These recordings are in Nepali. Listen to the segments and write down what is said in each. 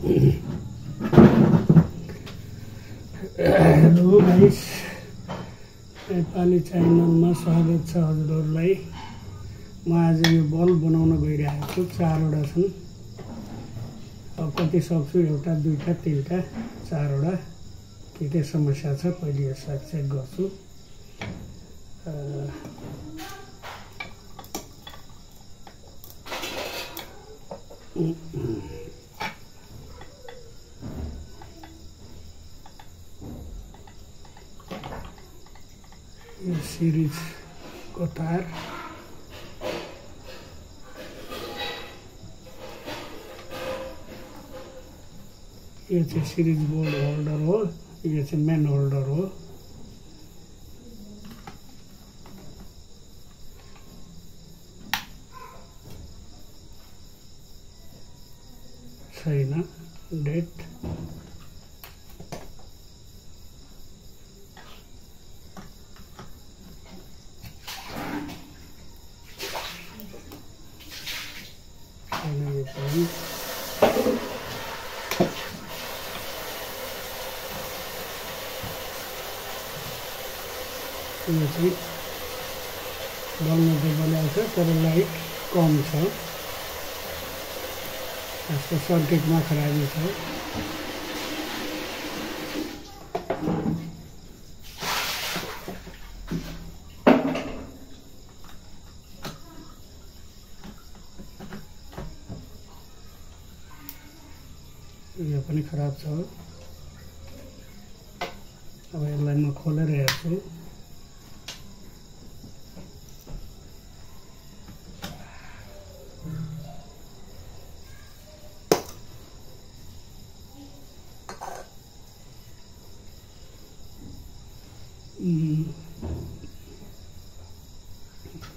हेलो गाइस, नेपाली च्यानलमा स्वागत छ हजुरहरूलाई। म आज यो बल्ब बनाउन गइरहेको छु। 4वटा छन्। अब कति सक्छु, एउटा दुईटा तीनटा चारवटा के समस्या छ पहिले यसलाई चेक गर्छु। यो सिरिजको तार, यो चाहिँ सिरिज बोर्ड होल्डर हो, यो चाहिँ मेन होल्डर हो। छैन डेट। यो चाहिँ बल्न चाहिँ बनाएको छ तर लाइट कम छ। यसको सर्किटमा खराबी छ। यो पनि खराब छ। अब यसलाई म खोलेर हेर्छु।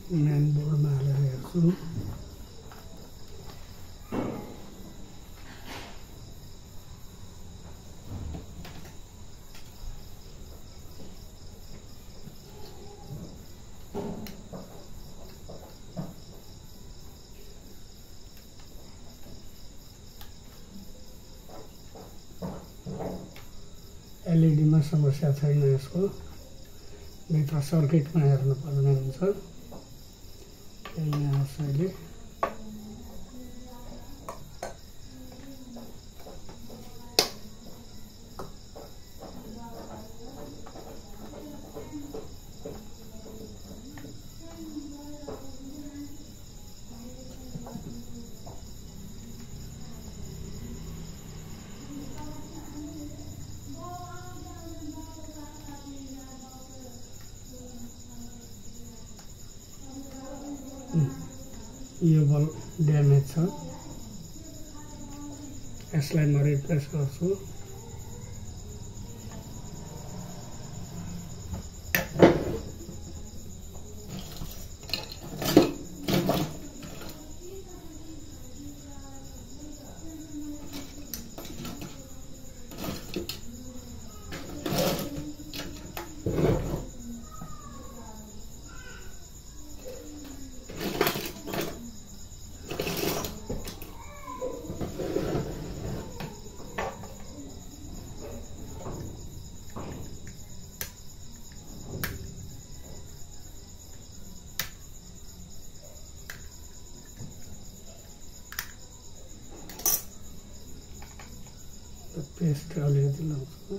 मेन बोर्डमा हालेर हेर्छु। एलइडीमा समस्या छैन। यसको भित्र सर्किटमा हेर्नुपर्ने हुन्छ। यहाँ यसैले यो बल्ब ड्यामेज छ। यसलाई म रिप्लेस गर्छु। पेस्ट अलिकति लाउँछु।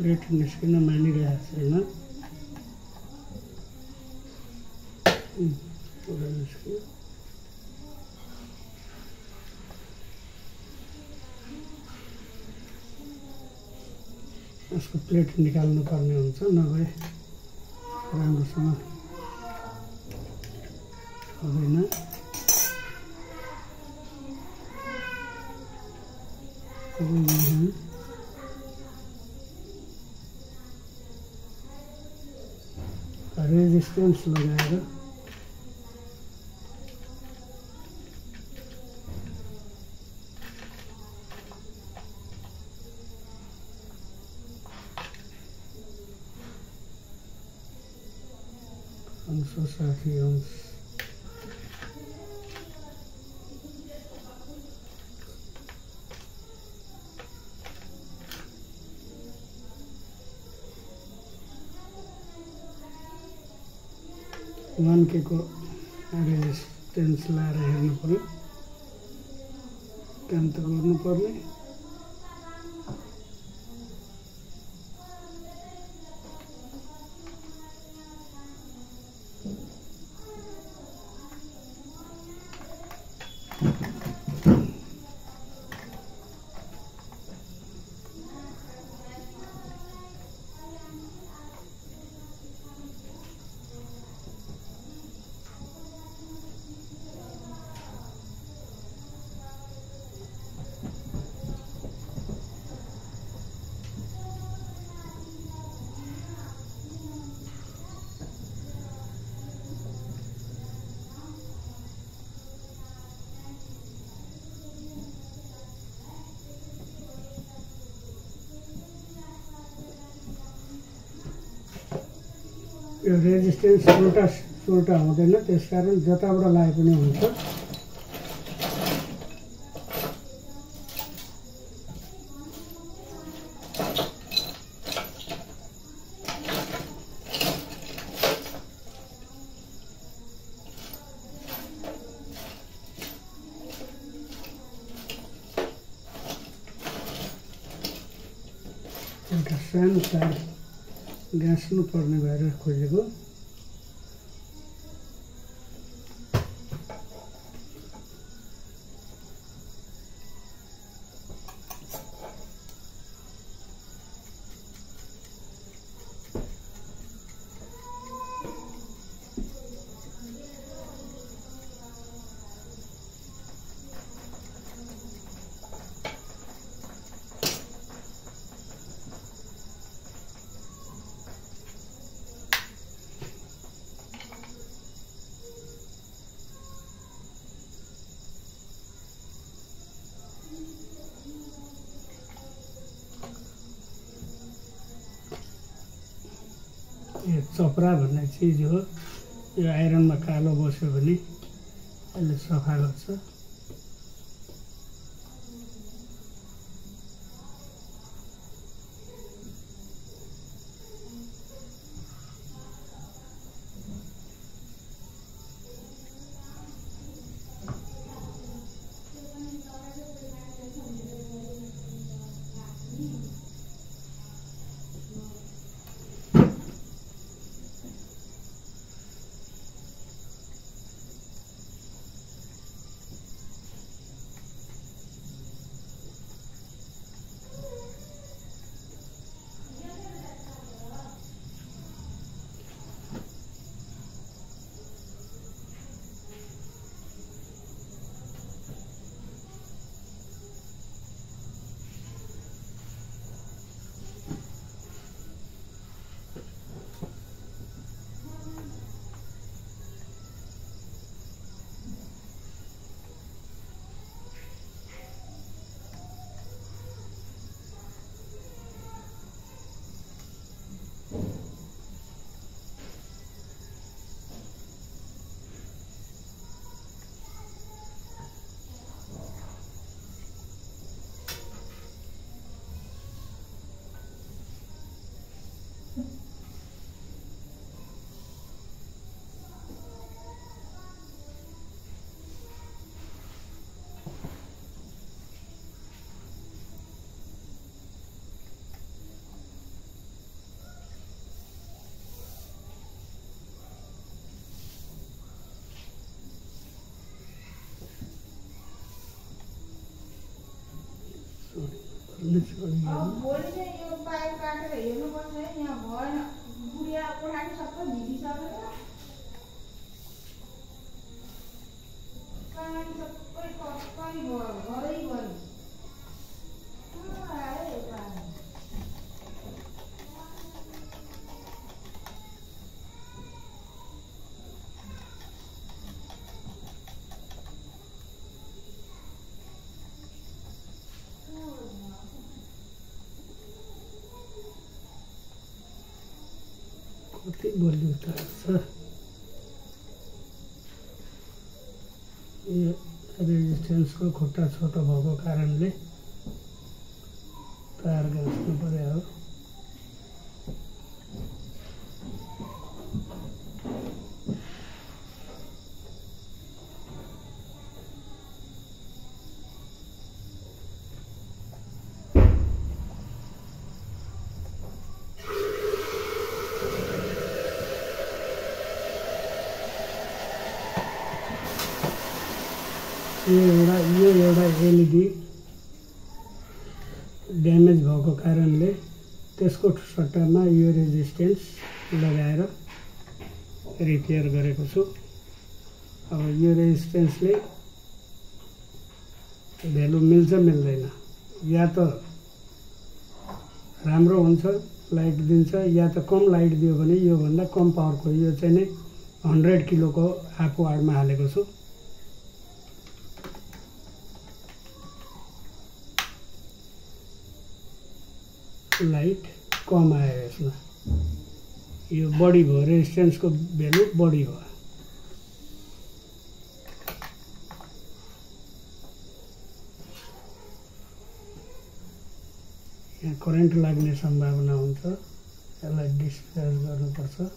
प्लेट निस्किन मानिरहेको छैन। पुरा निस्क्यो। यसको प्लेट निकाल्नु पर्ने हुन्छ, नभए राम्रोसँग हुँदैन। रेजिस्टेंस लगाएर अंश 60 अंश के को रेजिस्टेंस लाएर हेर्नु पर्यो, काम त गर्नु पर्ने। यो रेजिस्टेंस उल्टा हुँदैन, त्यसकारण जताबाट लाए पनि हुन्छ। एउटा सानो तार गाँस्नु पर्ने भएर खोजेको। यो चपरा भन्ने चीज हो, यो आइरनमा कालो बस्यो भने यसले सफा गर्छ। भन्ने छोडियो। भोलि चाहिँ यो पाइप काटेर हेर्नुपर्छ है, यहाँ भएन। बुढिया कोठारी सबै भिडिसकेर पानी सबै कस्करी भयो घरैभरि। आयो पानी। कति बलियो तार छ। यो रेजिस्टेन्सको खुट्टा छोटो भएको कारणले तार गाँच्नु पर्यो हो। यो एउटा एलइडी ड्यामेज भएको कारणले त्यसको सट्टामा यो रेजिस्टेन्स लगाएर रिपेयर गरेको छु। अब यो रेजिस्टेन्सले भ्यालु मिल्छ मिल्दैन, या त राम्रो हुन्छ लाइट दिन्छ, या त कम लाइट दियो भने योभन्दा कम पावरको यो चाहिँ नै 100 किलोको आफू आडमा हालेको छु। लाइट कम आयो यसमा, यो बढी भयो, रेजिस्टेन्सको भ्यालु बढी भयो। यहाँ करेन्ट लाग्ने सम्भावना हुन्छ, यसलाई डिस्चार्ज गर्नुपर्छ।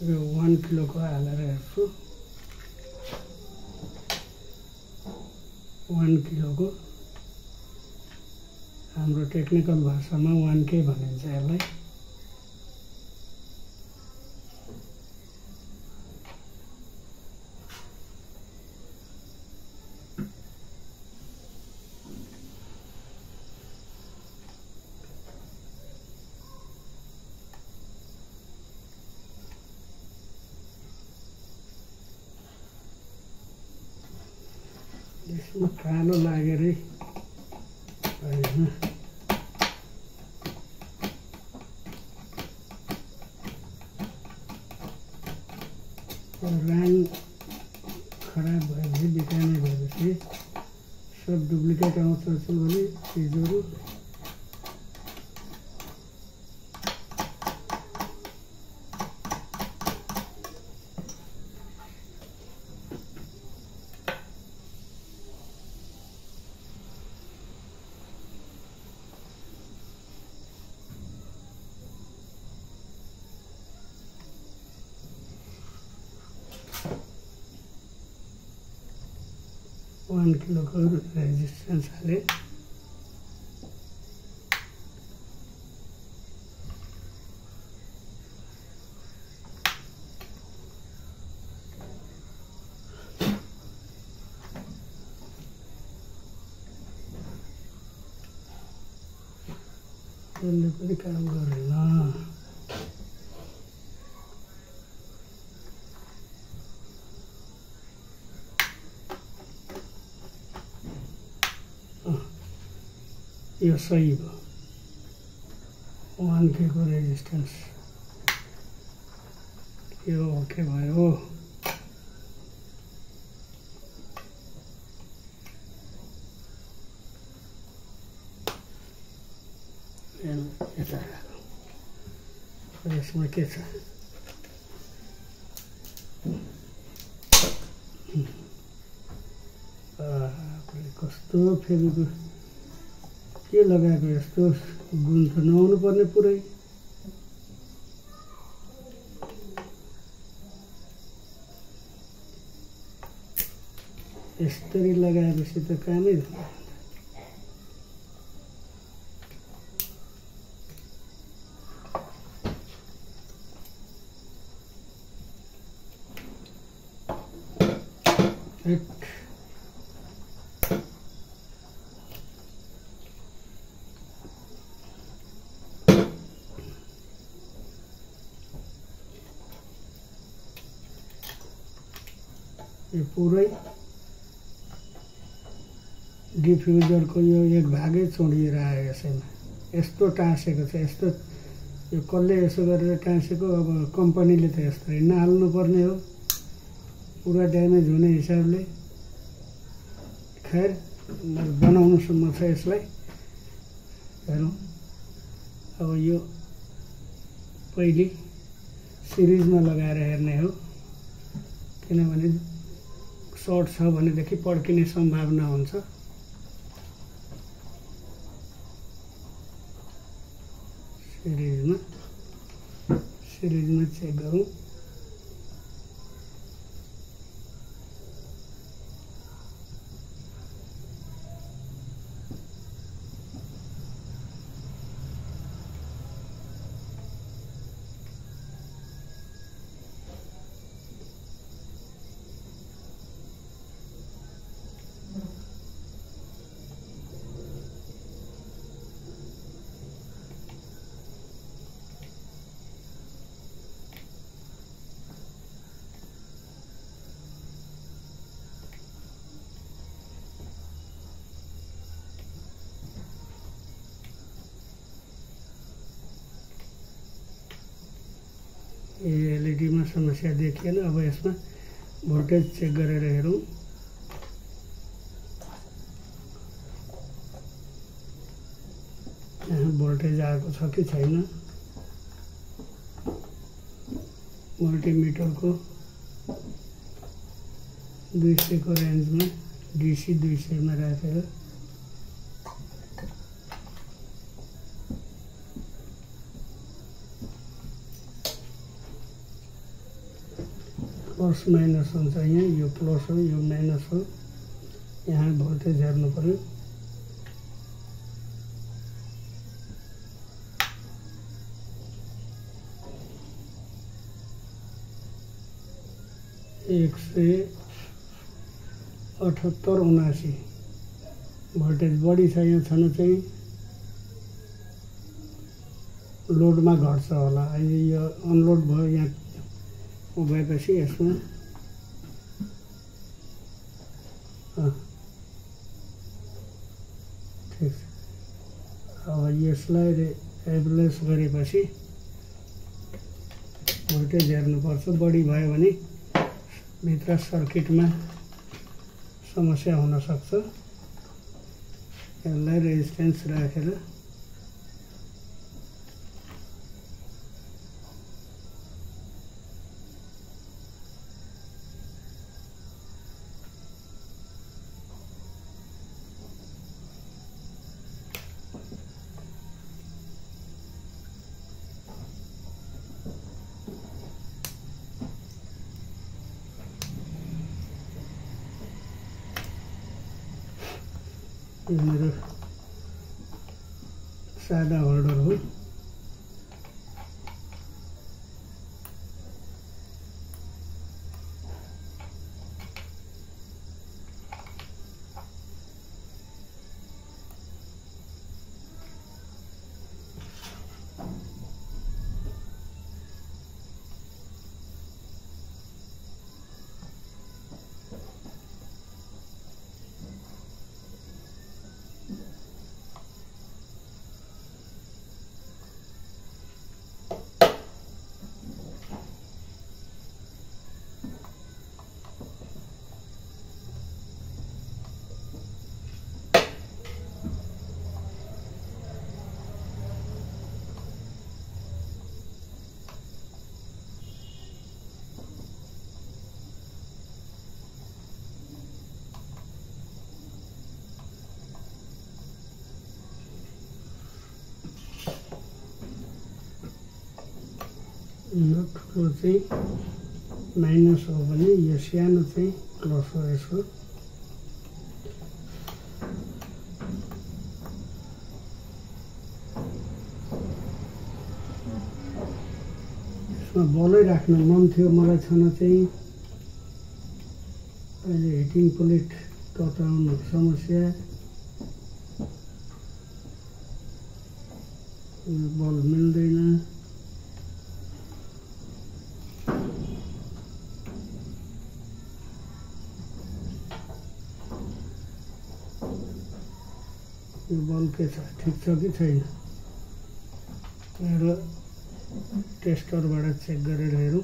यो 1 किलोको हालेर हेर्छु। 1 किलोको हाम्रो टेक्निकल भाषामा 1K भनिन्छ यसलाई। यसमा कालो लागेरै होइन, राङ खराब भएपछि बिकाने भएपछि सब डुप्लिकेट आउँछ भने चिजहरू वन किलोको रेजिस्टेन्स हाले। यसले पनि काम गरेन। यो सही भयो 1K को रेजिस्टेन्स यो ओके भयो यसमा के छ कस्तो फेरि के लगाएको यस्तो गुण त नहुनु पर्ने पुरै यसरी लगाएपछि त कामै हुँदैन यो पुरै डिफ्युजरको यो एक भागै छोडिएर आयो यसैमा यस्तो टाँसेको छ यस्तो यो कसले यसो गरेर टाँसेको अब कम्पनीले त यस्तो नहाल्नु पर्ने हो पुरा ड्यामेज हुने हिसाबले खैर बनाउनुसम्म छ यसलाई हेरौँ अब यो पहिले सिरिजमा लगाएर हेर्ने हो किनभने सर्ट छ भनेदेखि पड्किने सम्भावना हुन्छ सिरिजमा चेक गरौँ एलईडीमा समस्या देखिएन अब यसमा भोल्टेज चेक गरेर हेरौँ यहाँ भोल्टेज आएको छ कि छैन मल्टिमिटरको 200 को रेन्जमा डीसी 200 मा राखेर प्लस माइनस हुन्छ यहाँ यो प्लस हो यो माइनस हो यहाँ भोल्टेज हेर्नु पर्यो एक सय 78-79 भोल्टेज बढी छ यहाँ छन चाहिँ लोडमा घट्छ होला अहिले यो अनलोड भयो यहाँ भएपछि यसमा ठिक अब यसलाई एभरेज गरेपछि भोल्टेज हेर्नुपर्छ बढी भयो भने भित्र सर्किटमा समस्या हुन सक्छ यसलाई रेजिस्टेन्स राखेर यो मेरो सादा होल्डर हो यो ठुलो चाहिँ माइनस हो भने यो सानो चाहिँ प्लस हो। यसको यसमा बलै राख्न मन थियो मलाई छन चाहिँ अहिले हिटिङ प्लेट तताउनु समस्या, बल मिल्दैन। यो बल के छ, ठिक छ कि छैन, मेरो टेस्टरबाट चेक गरेर हेरौँ।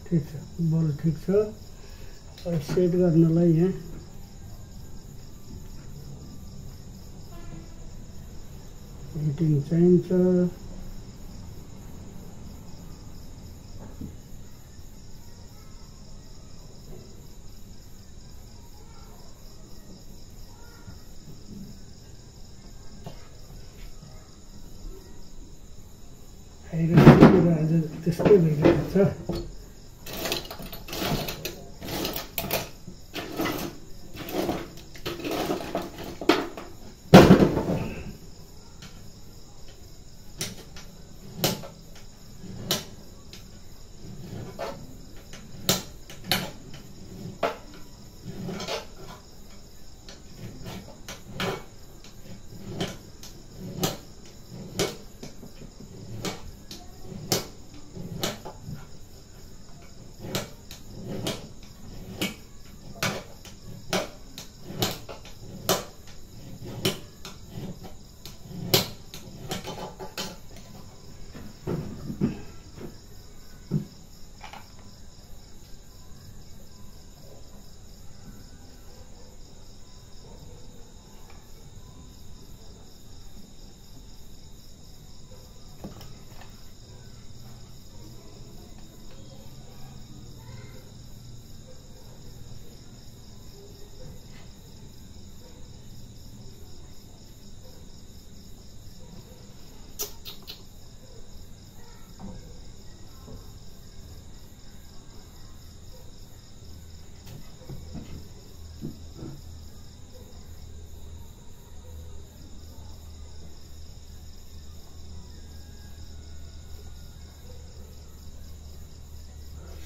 ठिक छ, बल ठिक छ। सेट गर्नलाई यहाँ हिटिङ चाहिन्छ। आइरहेको आज त्यस्तै भइरहेको छ।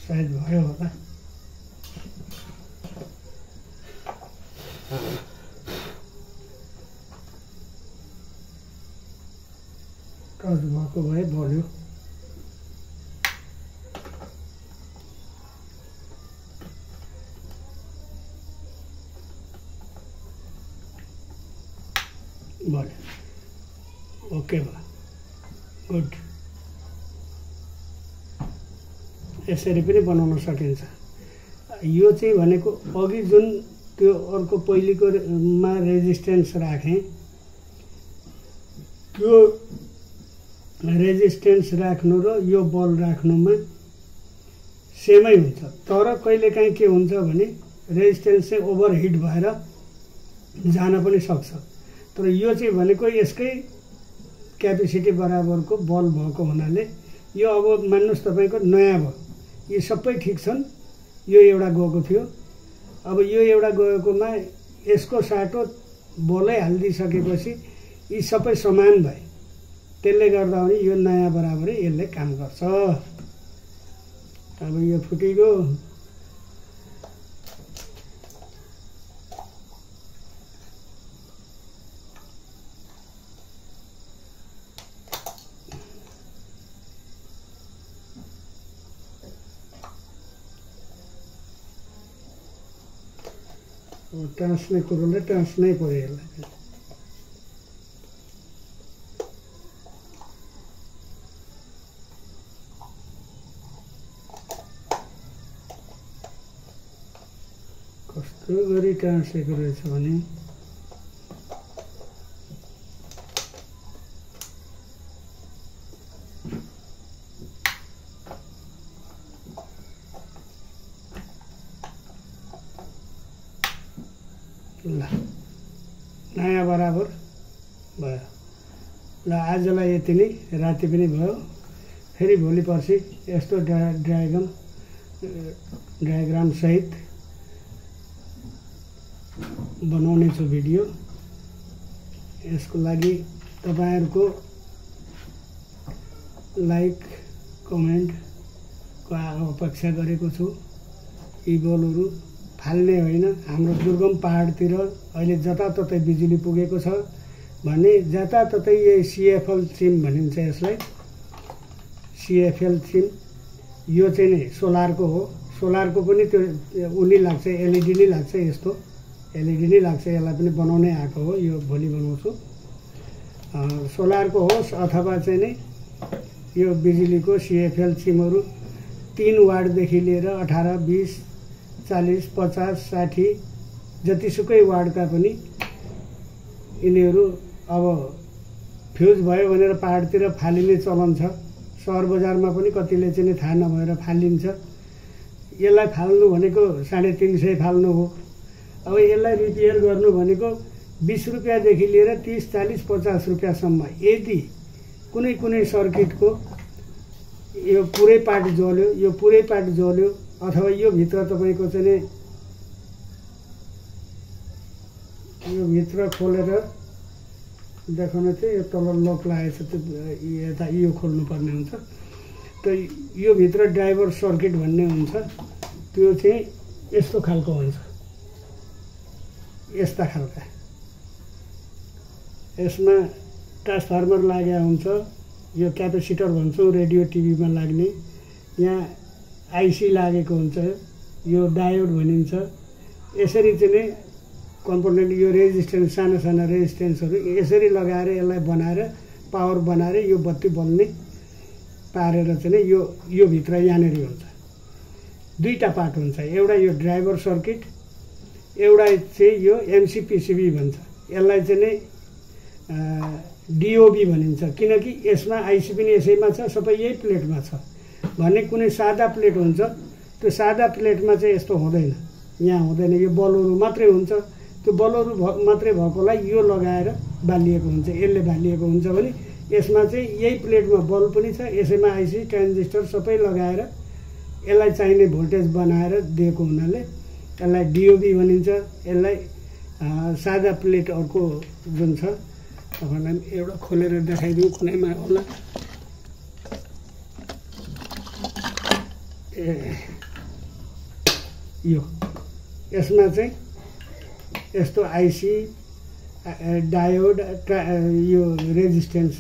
सायद भयो होला। टच भएको भए बढ्यो। बढ्यो, ओके भयो, गुड। यसरी पनि बनाउन सकिन्छ। यो चाहिँ भनेको अघि जुन त्यो अर्को पहिलेको मा रेजिस्टेन्स राखेँ, त्यो रेजिस्टेन्स राख्नु र यो बल राख्नुमा सेमै हुन्छ। तर कहिलेकाहीँ के हुन्छ भने रेजिस्टेन्स चाहिँ ओभरहिट भएर जान पनि सक्छ। तर यो चाहिँ भनेको यसकै क्यापेसिटी बराबरको बल भएको हुनाले यो अब मान्नुहोस् तपाईँको नयाँ भयो। यी सबै ठिक छन्। यो एउटा गएको थियो, अब यो एउटा गएकोमा यसको साटो बलै हालिदिइसकेपछि यी सबै समान भए, त्यसले गर्दा पनि यो नयाँ बराबरै यसले काम गर्छ। अब यो फुटिगयो, टाँस्ने कुरोले टाँस्नै पर्यो यसलाई। कस्तो गरी टाँसेको रहेछ भने ल, नयाँ बराबर भयो। ल आजलाई यति नै, राति पनि भयो। फेरि भोलि पर्सि यस्तो डायग्राम सहित बनाउने छु भिडियो। यसको लागि तपाईहरुको लाइक कमेन्टको अपेक्षा गरेको छु। यी बलहरु फाल्ने होइन। हाम्रो दुर्गम पहाडतिर अहिले जताततै बिजुली पुगेको छ भने जताततै यो CFL चिम भनिन्छ यसलाई। CFL चिम यो चाहिँ नि सोलरको हो। सोलरको पनि त्यो उनी लाग्छ, LED नै लाग्छ, यस्तो LED नै लाग्छ। यसलाई पनि बनाउनै आएको हो, यो भोलि बनाउँछु। सोलरको होस् अथवा चाहिँ नि यो बिजुलीको CFL चिमहरु 3 वाटदेखि लिएर 18, 20, 40, 50, 60 जतिसुकै वाटका पनि यिनीहरू अब फ्युज भयो भनेर पहाडतिर फालिने चलन छ। सहर बजारमा पनि कतिले चाहिँ थाहा नभएर फालिन्छ। यसलाई फाल्नु भनेको 350 फाल्नु हो। अब यसलाई रिपेयर गर्नु भनेको 20 रुपैयाँदेखि लिएर 30, 40, 50 रुपैयाँसम्म। यदि कुनै सर्किटको यो पुरै पार्ट जल्यो, यो पुरै पार्ट जल्यो अथवा यो भित्र तपाईको चाहिँ यो भित्र खोलेर देखाउन चाहिँ यो तल लक लागेको छ, त्यो यता यो खोल्नु पर्ने हुन्छ। त यो भित्र ड्राइभर सर्किट भन्ने हुन्छ, त्यो चाहिँ यस्तो खालको हुन्छ, यस्ता खालका। यसमा ट्रान्सफर्मर लागेको हुन्छ, यो क्यापेसिटर भन्छौँ रेडियो टिभीमा लाग्ने। यहाँ आइसी लागेको हुन्छ, यो डायोड भनिन्छ। यसरी चाहिँ कम्पोनेन्ट यो रेजिस्टेन्स साना साना रेजिस्टेन्सहरू यसरी लगाएर यसलाई बनाएर पावर बनाएर यो बत्ती बल्ने पारेर चाहिँ यो भित्र यहाँनेर हुन्छ। दुईटा पार्ट हुन्छ, एउटा यो ड्राइभर सर्किट, एउटा चाहिँ यो MCPCB भन्छ। यसलाई चाहिँ DOB भनिन्छ, किनकि यसमा आइसी पनि यसैमा छ, सबै यही प्लेटमा छ। भने कुनै सादा प्लेट हुन्छ, त्यो सादा प्लेटमा चाहिँ यस्तो हुँदैन, यहाँ हुँदैन, यो बलहरू मात्रै हुन्छ। त्यो बलहरू मात्रै भएकोलाई यो लगाएर बालिएको हुन्छ, यसले बालिएको हुन्छ भने यसमा चाहिँ यही प्लेटमा बल्ब पनि छ, यसैमा आइसी ट्रान्जिस्टर सबै लगाएर यसलाई चाहिने भोल्टेज बनाएर दिएको हुनाले यसलाई DOB भनिन्छ। यसलाई सादा प्लेट अर्को जुन छ, तपाईलाई एउटा खोलेर देखाइदिउँ, कुनैमा होला। यो यसमा चाहिँ यस्तो आइसी डायोड यो रेजिस्टेन्स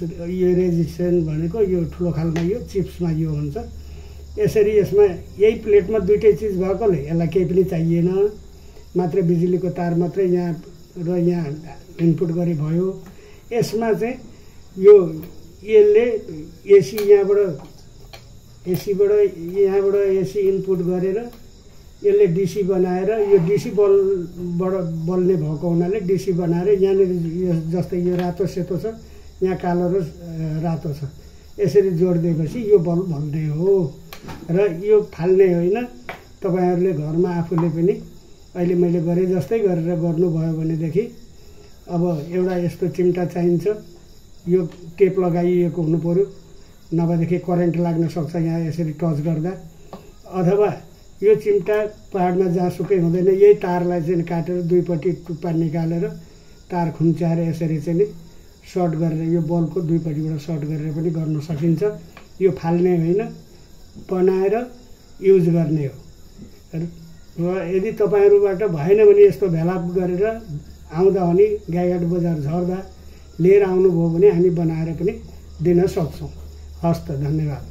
भनेको यो ठुलो खालमा यो चिप्समा यो हुन्छ। यसरी यसमा यही प्लेटमा दुईटै चिज भएकोले यसलाई केही पनि चाहिएन, मात्र बिजुलीको तार मात्रै यहाँ र यहाँ इनपुट गरे भयो। यसमा चाहिँ यो यसले एसी यहाँबाट एसी इनपुट गरेर यसले डीसी बनाएर यो डीसी बलबाट बल्ने भएको हुनाले डीसी बनाएर यहाँनिर जस्तै यो रातो सेतो छ, यहाँ कालो र रातो छ, यसरी जोडिदिएपछि यो बल्ब बल्ने हो र यो फाल्ने होइन। तपाईहरुले घरमा आफूले पनि अहिले मैले गरे जस्तै गरेर गर्नुभयो भनेदेखि अब एउटा यस्तो चिम्टा चाहिन्छ, यो टेप लगाइएको हुनु पर्यो, नभएदेखि करेन्ट लाग्न सक्छ यहाँ यसरी टच गर्दा। अथवा यो चिम्टा पहाडमा जहाँसुकै हुँदैन, यही तारलाई चाहिँ काटेर दुईपट्टि टुप्पा निकालेर तार खुम्च्याएर यसरी चाहिँ सर्ट गरेर यो बल्बको दुईपट्टिबाट सर्ट गरेर पनि गर्न सकिन्छ। यो फाल्ने होइन, बनाएर युज गर्ने हो। र यदि तपाईहरुबाट भएन भने यस्तो भेला गरेर आउँदा भने गाईघाट बजार झर्दा लिएर आउनुभयो भने हामी बनाएर पनि दिन सक्छौँ। हस्त, धन्यवाद।